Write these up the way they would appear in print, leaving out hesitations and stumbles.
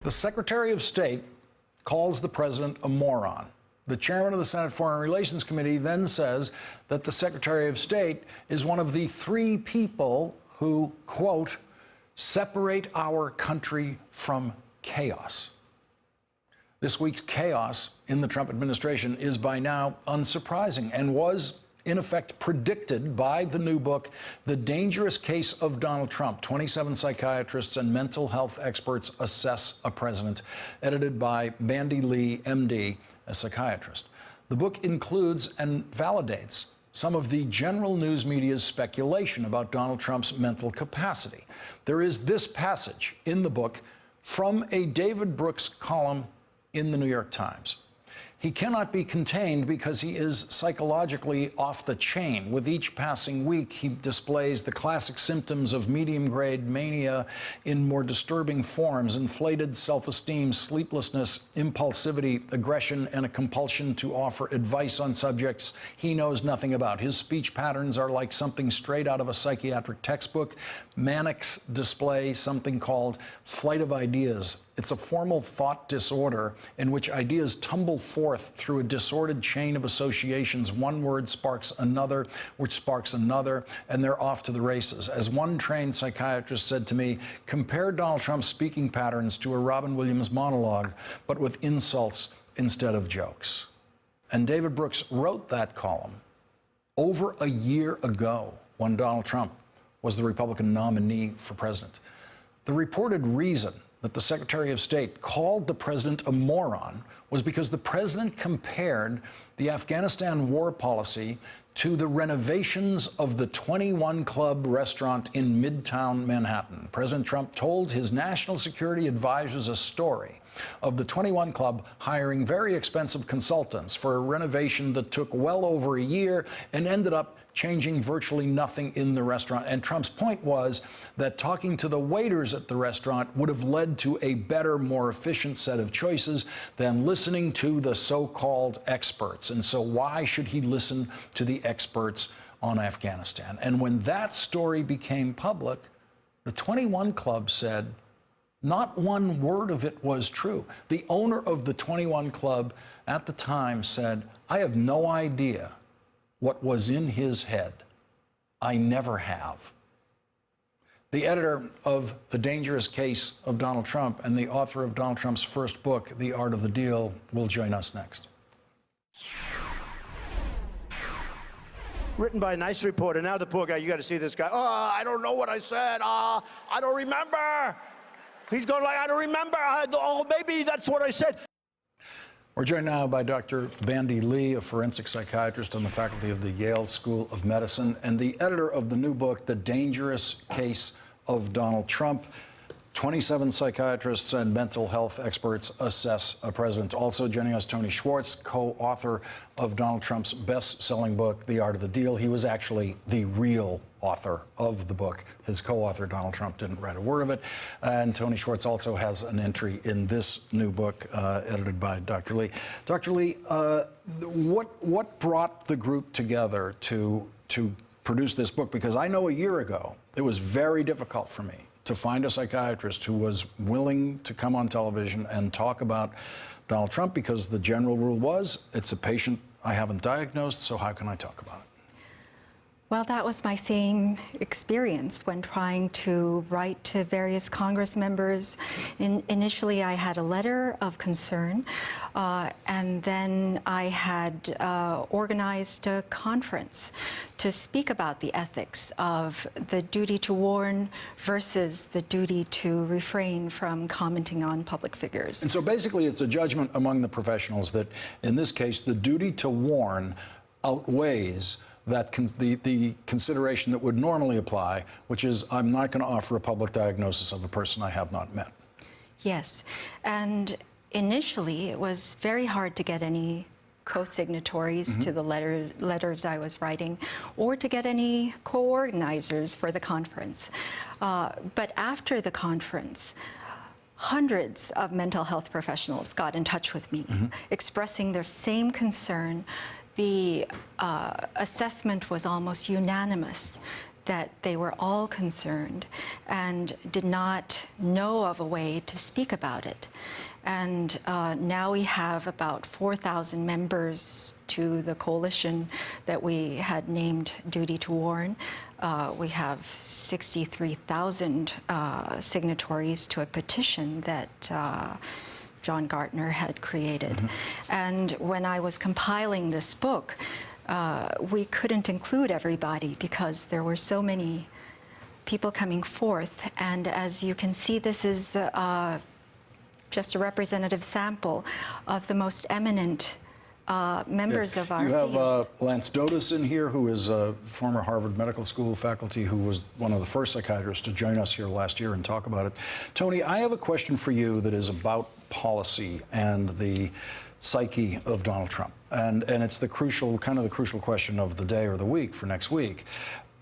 The Secretary of State calls the president a moron. The chairman of the Senate Foreign Relations Committee then says that the Secretary of State is one of the three people who, quote, separate our country from chaos. This week's chaos in the Trump administration is by now unsurprising and was, in effect, predicted by the new book, The Dangerous Case of Donald Trump. 27 psychiatrists and mental health experts assess a president, edited by Bandy Lee, MD, a psychiatrist. The book includes and validates some of the general news media's speculation about Donald Trump's mental capacity. There is this passage in the book from a David Brooks column in the New York Times. He cannot be contained because he is psychologically off the chain. With each passing week, he displays the classic symptoms of medium-grade mania in more disturbing forms: inflated self-esteem, sleeplessness, impulsivity, aggression, and a compulsion to offer advice on subjects he knows nothing about. His speech patterns are like something straight out of a psychiatric textbook. Manics display something called flight of ideas. It's a formal thought disorder in which ideas tumble forth through a disordered chain of associations. One word sparks another, which sparks another, and they're off to the races. As one trained psychiatrist said to me, compare Donald Trump's speaking patterns to a Robin Williams monologue, but with insults instead of jokes. And David Brooks wrote that column over a year ago when Donald Trump was the Republican nominee for president. The reported reason that the Secretary of State called the president a moron was because the president compared the Afghanistan war policy to the renovations of the 21 Club restaurant in Midtown Manhattan. President Trump told his national security advisors a story of the 21 Club hiring very expensive consultants for a renovation that took well over a year and ended up changing virtually nothing in the restaurant. And Trump's point was that talking to the waiters at the restaurant would have led to a better, more efficient set of choices than listening to the so-called experts. And so why should he listen to the experts on Afghanistan? And when that story became public, the 21 Club said not one word of it was true. The owner of the 21 Club at the time said, I have no idea what was in his head. I never have. The editor of The Dangerous Case of Donald Trump and the author of Donald Trump's first book, The Art of the Deal, will join us next. Written by a nice reporter. Now the poor guy, you got to see this guy. Oh, I don't know what I said. I don't remember. He's going like, I don't remember. Oh, maybe that's what I said. We're joined now by Dr. Bandy Lee, a forensic psychiatrist on the faculty of the Yale School of Medicine and the editor of the new book, The Dangerous Case of Donald Trump. 27 psychiatrists and mental health experts assess a president. Also joining us, Tony Schwartz, co-author of Donald Trump's best-selling book, The Art of the Deal. He was actually the real author of the book. His co-author, Donald Trump, didn't write a word of it. And Tony Schwartz also has an entry in this new book, edited by Dr. Lee. Dr. Lee, what brought the group together to produce this book? Because I know a year ago, it was very difficult for me to find a psychiatrist who was willing to come on television and talk about Donald Trump, because the general rule was, it's a patient I haven't diagnosed, so how can I talk about it? Well, that was my same experience when trying to write to various Congress members. Initially, I had a letter of concern, and then I had organized a conference to speak about the ethics of the duty to warn versus the duty to refrain from commenting on public figures. And so basically, it's a judgment among the professionals that, in this case, the duty to warn outweighs that the consideration that would normally apply, which is I'm not going to offer a public diagnosis of a person I have not met. Yes, and initially it was very hard to get any co-signatories to the letters I was writing, or to get any co-organizers for the conference. But after the conference, hundreds of mental health professionals got in touch with me, expressing their same concern. The assessment was almost unanimous that they were all concerned and did not know of a way to speak about it. And now we have about 4,000 members to the coalition that we had named Duty to Warn. We have 63,000 signatories to a petition that John Gartner had created. And when I was compiling this book, we couldn't include everybody because there were so many people coming forth. And as you can see, this is just a representative sample of the most eminent members of our You have field. Lance Dotis in here, who is a former Harvard Medical School faculty who was one of the first psychiatrists to join us here last year and talk about it. Tony, I have a question for you that is about policy and the psyche of Donald Trump. And it's the crucial question of the day or the week for next week.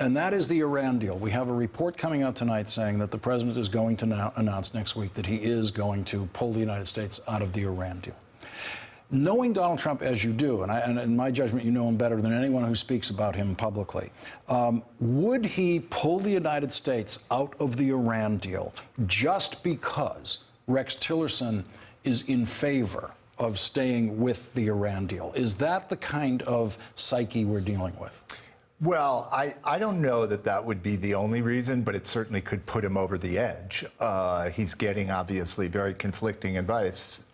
And that is the Iran deal. We have a report coming out tonight saying that the president is going to announce next week that he is going to pull the United States out of the Iran deal. Knowing Donald Trump as you do, and in my judgment, you know him better than anyone who speaks about him publicly, would he pull the United States out of the Iran deal just because Rex Tillerson is in favor of staying with the Iran deal? Is that the kind of psyche we're dealing with? Well, I don't know that that would be the only reason, but it certainly could put him over the edge. He's getting, obviously, very conflicting advice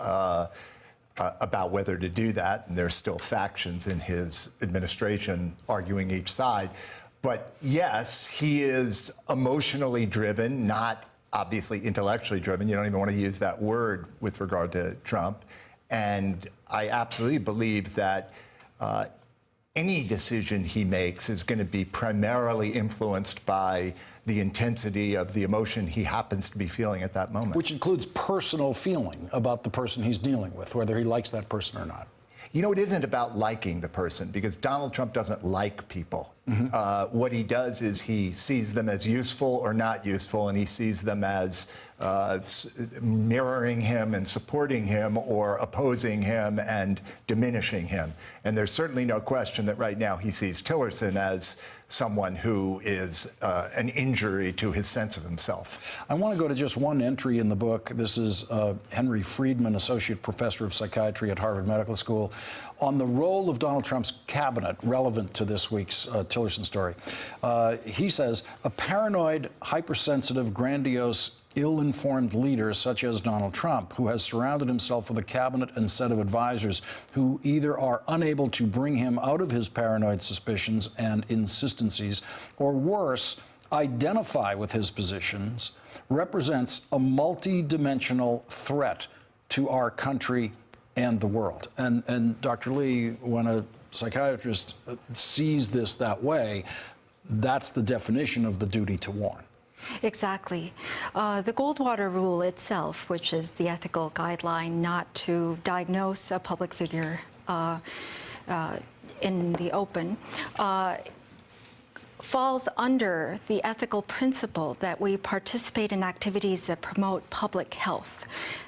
about whether to do that, and there's still factions in his administration arguing each side. But yes, he is emotionally driven, not obviously intellectually driven. You don't even want to use that word with regard to Trump. And I absolutely believe that any decision he makes is going to be primarily influenced by the intensity of the emotion he happens to be feeling at that moment. Which includes personal feeling about the person he's dealing with, whether he likes that person or not. You know, it isn't about liking the person, because Donald Trump doesn't like people. What he does is he sees them as useful or not useful, and he sees them as mirroring him and supporting him or opposing him and diminishing him. And there's certainly no question that right now he sees Tillerson as someone who is an injury to his sense of himself. I want to go to just one entry in the book. This is Henry Friedman, Associate Professor of Psychiatry at Harvard Medical School, on the role of Donald Trump's cabinet relevant to this week's Tillerson story. He says, a paranoid, hypersensitive, grandiose, ill-informed leader such as Donald Trump, who has surrounded himself with a cabinet and set of advisors who either are unable to bring him out of his paranoid suspicions and insistencies, or worse, identify with his positions, represents a multi-dimensional threat to our country and the world. And Dr. Lee, when a psychiatrist sees this that way, that's the definition of the duty to warn. Exactly. The Goldwater Rule itself, which is the ethical guideline not to diagnose a public figure in the open, falls under the ethical principle that we participate in activities that promote public health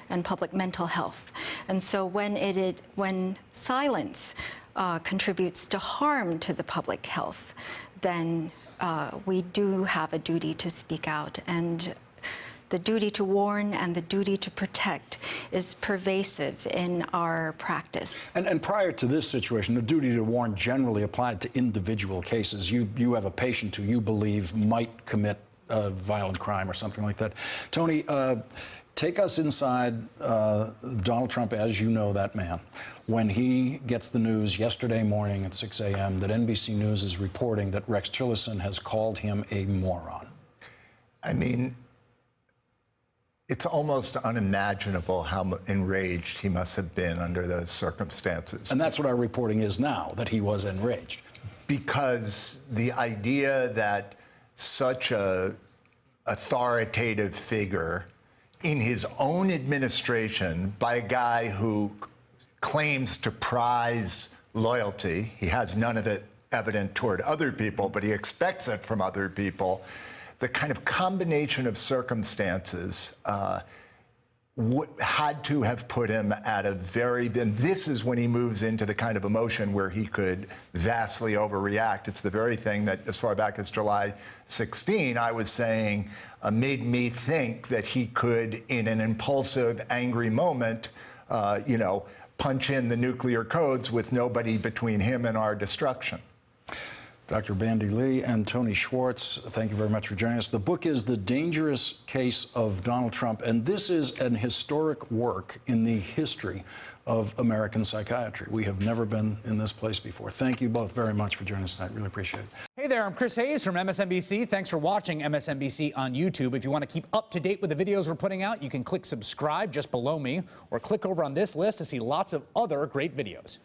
and public mental health. And so when silence contributes to harm to the public health, then we do have a duty to speak out, and the duty to warn and the duty to protect is pervasive in our practice. And prior to this situation, the duty to warn generally applied to individual cases. You have a patient who you believe might commit a violent crime or something like that. Tony, take us inside Donald Trump as you know that man. When he gets the news yesterday morning at 6 a.m. that NBC News is reporting that Rex Tillerson has called him a moron. I mean, it's almost unimaginable how enraged he must have been under those circumstances. And that's what our reporting is now, that he was enraged. Because the idea that such a authoritative figure in his own administration by a guy who claims to prize loyalty, he has none of it evident toward other people, but he expects it from other people, the kind of combination of circumstances had to have put him at a very, and this is when he moves into the kind of emotion where he could vastly overreact. It's the very thing that, as far back as July 16, I was saying made me think that he could, in an impulsive, angry moment, punch in the nuclear codes with nobody between him and our destruction. Dr. Bandy Lee and Tony Schwartz, thank you very much for joining us. The book is The Dangerous Case of Donald Trump, and this is an historic work in the history of American psychiatry. We have never been in this place before. Thank you both very much for joining us tonight. Really appreciate it. Hey there, I'm Chris Hayes from MSNBC. Thanks for watching MSNBC on YouTube. If you want to keep up to date with the videos we're putting out, you can click subscribe just below me, or click over on this list to see lots of other great videos.